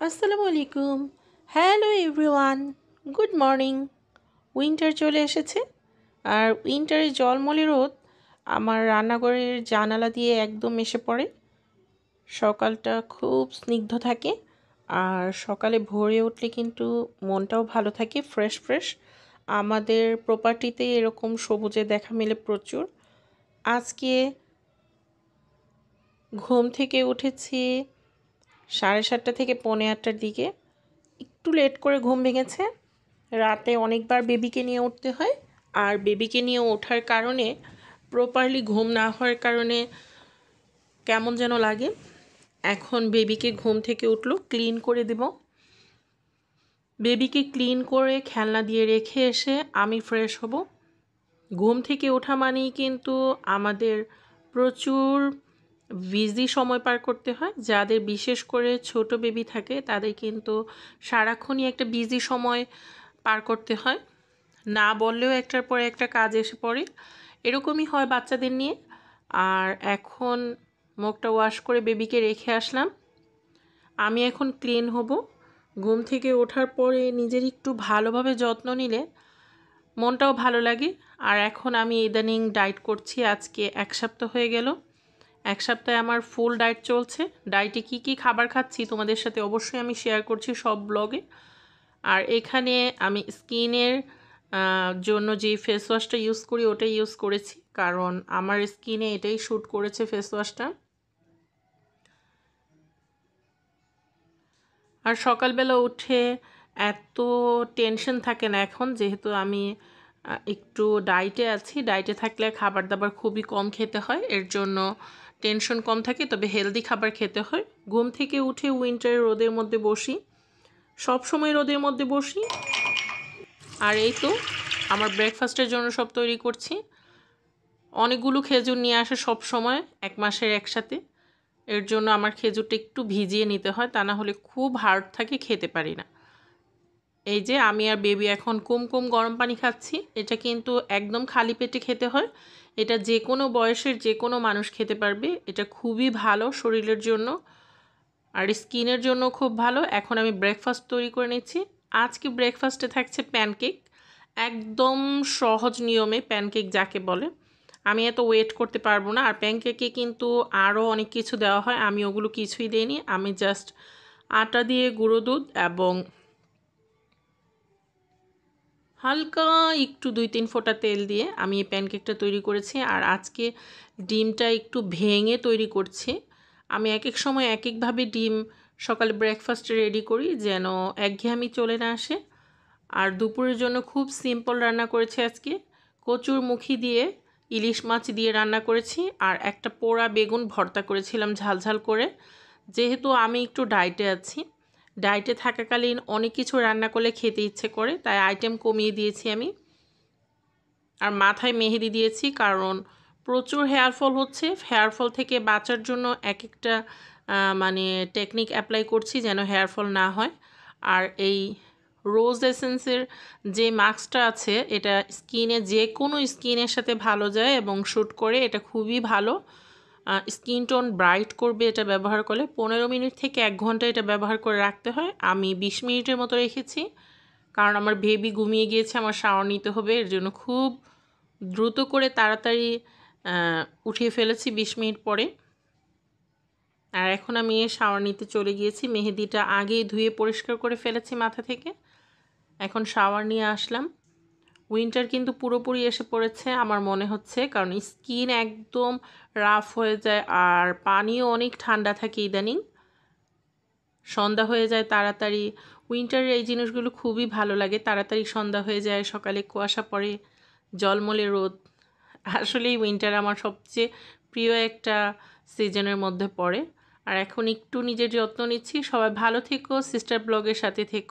আসসালামু আলাইকুম। Hello everyone, good morning. Winter চলে এসেছে, আর উইন্টারে ঝলমলে রোদ আমার রান্নাঘরের জানালা দিয়ে একদম এসে পড়ে। সকালটা খুব স্নিগ্ধ থাকে, আর সকালে ভোরে উঠলে কিন্তু মনটাও ভালো থাকে, ফ্রেশ ফ্রেশ। আমাদের প্রপার্টিতে এরকম সবুজে দেখা মেলে প্রচুর। আজকে ঘুম থেকে উঠেছি 7:30 থেকে 7:45টার দিকে। একটু লেট করে ঘুম ভেঙেছে। রাতে অনেকবার বেবিকে নিয়ে উঠতে হয়, আর বেবিকে নিয়ে ওঠার কারণে প্রপারলি ঘুম না হওয়ার কারণে কেমন যেন লাগে। এখন বেবিকে ঘুম থেকে উঠলো, ক্লিন করে দেব। বেবিকে ক্লিন করে খেলনা দিয়ে রেখে এসে আমি ফ্রেশ হব। ঘুম থেকে ওঠা মানেই কিন্তু আমাদের প্রচুর বিজি সময় পার করতে হয়। যাদের বিশেষ করে ছোট বেবি থাকে তাদের কিন্তু সারাক্ষণই একটা বিজি সময় পার করতে হয়, না বললেও একটার পরে একটা কাজ এসে পড়ে। এরকমই হয় বাচ্চাদের নিয়ে। আর এখন মুখটা ওয়াশ করে বেবিকে রেখে আসলাম। আমি এখন ক্লিন হব। ঘুম থেকে ওঠার পরে নিজের একটু ভালোভাবে যত্ন নিলে মনটাও ভালো লাগে। আর এখন আমি ইদানিং ডায়েট করছি। আজকে 1 সপ্তাহ হয়ে গেল। 1 সপ্তাহে আমার ফুল ডায়েট চলছে। ডায়েটে কী কী খাবার খাচ্ছি তোমাদের সাথে অবশ্যই আমি শেয়ার করছি সব ব্লগে। আর এখানে আমি স্কিনের জন্য যে ফেস ওয়াশটা ইউজ করি ওটাই ইউজ করেছি, কারণ আমার স্কিনে এটাই শ্যুট করেছে ফেস ওয়াশটা। আর সকালবেলা উঠে এত টেনশন থাকে না এখন, যেহেতু আমি একটু ডায়েটে আছি। ডায়েটে থাকলে খাবার দাবার খুবই কম খেতে হয়, এর জন্য টেনশন কম থাকে, তবে হেলদি খাবার খেতে হয়। ঘুম থেকে উঠে উইন্টারে রোদের মধ্যে বসি, সব সময় রোদের মধ্যে বসি। আর এই তো আমার ব্রেকফাস্টের জন্য সব তৈরি করছি। অনেকগুলো খেজুর নিয়ে আসে সব সময় 1 মাসের একসাথে। এর জন্য আমার খেজুরটা একটু ভিজিয়ে নিতে হয়, তা না হলে খুব হার্ড থাকে, খেতে পারি না। এই যে আমি আর বেবি এখন কুমকুম গরম পানি খাচ্ছি। এটা কিন্তু একদম খালি পেটে খেতে হয়। এটা যে কোনো বয়সের যে কোনো মানুষ খেতে পারবে। এটা খুবই ভালো শরীরের জন্য, আর স্কিনের জন্য খুব ভালো। এখন আমি ব্রেকফাস্ট তৈরি করে নিচ্ছি। আজকে ব্রেকফাস্টে থাকছে প্যানকেক। একদম সহজ নিয়মে প্যানকেক যাকে বলে। আমি এত ওয়েট করতে পারবো না। আর প্যানকেকে কিন্তু আরও অনেক কিছু দেওয়া হয়, আমি ওগুলো কিছুই দিইনি। আমি জাস্ট আটা দিয়ে গুঁড়ো দুধ এবং হালকা একটু 2-3 ফোঁটা তেল দিয়ে আমি এই প্যানকেকটা তৈরি করেছি। আর আজকে ডিমটা একটু ভেঙে তৈরি করছি। আমি এক এক সময় এক একভাবে ডিম সকালে ব্রেকফাস্টে রেডি করি, যেন একঘেয়েমি চলে না আসে। আর দুপুরের জন্য খুব সিম্পল রান্না করেছি আজকে। কচুর মুখি দিয়ে ইলিশ মাছ দিয়ে রান্না করেছি, আর একটা পোড়া বেগুন ভর্তা করেছিলাম ঝাল ঝাল করে। যেহেতু আমি একটু ডায়েটে আছি, ডায়েটে থাকাকালীন অনেক কিছু রান্না করলে খেতে ইচ্ছে করে, তাই আইটেম কমিয়ে দিয়েছি আমি। আর মাথায় মেহেদি দিয়েছি, কারণ প্রচুর হেয়ারফল হচ্ছে। হেয়ারফল থেকে বাঁচার জন্য এক একটা মানে টেকনিক অ্যাপ্লাই করছি যেন হেয়ারফল না হয়। আর এই রোজ এসেন্সের যে মাস্কটা আছে, এটা স্কিনে যে কোনো স্কিনের সাথে ভালো যায় এবং শ্যুট করে। এটা খুবই ভালো, স্কিন টোন ব্রাইট করবে এটা ব্যবহার করলে। 15 মিনিট থেকে 1 ঘন্টা এটা ব্যবহার করে রাখতে হয়। আমি 20 মিনিটের মতো রেখেছি, কারণ আমার বেবি ঘুমিয়ে গিয়েছে, আমার শাওয়ার নিতে হবে। এর জন্য খুব দ্রুত করে তাড়াতাড়ি উঠিয়ে ফেলেছি 20 মিনিট পরে। আর এখন আমি শাওয়ার নিতে চলে গিয়েছি। মেহেদিটা আগেই ধুয়ে পরিষ্কার করে ফেলেছি মাথা থেকে। এখন শাওয়ার নিয়ে আসলাম। উইন্টার কিন্তু পুরোপুরি এসে পড়েছে আমার মনে হচ্ছে, কারণ স্কিন একদম রাফ হয়ে যায়, আর পানিও অনেক ঠান্ডা থাকে ইদানিং। সন্ধ্যা হয়ে যায় তাড়াতাড়ি। উইন্টারের এই জিনিসগুলো খুবই ভালো লাগে। তাড়াতাড়ি সন্ধ্যা হয়ে যায়, সকালে কুয়াশা পড়ে, ঝলমলে রোদ। আসলেই উইন্টার আমার সবচেয়ে প্রিয় একটা সিজনের মধ্যে পড়ে। আর এখন একটু নিজের যত্ন নিচ্ছি। সবাই ভালো থেকো, সিস্টার ব্লগের সাথে থেকো।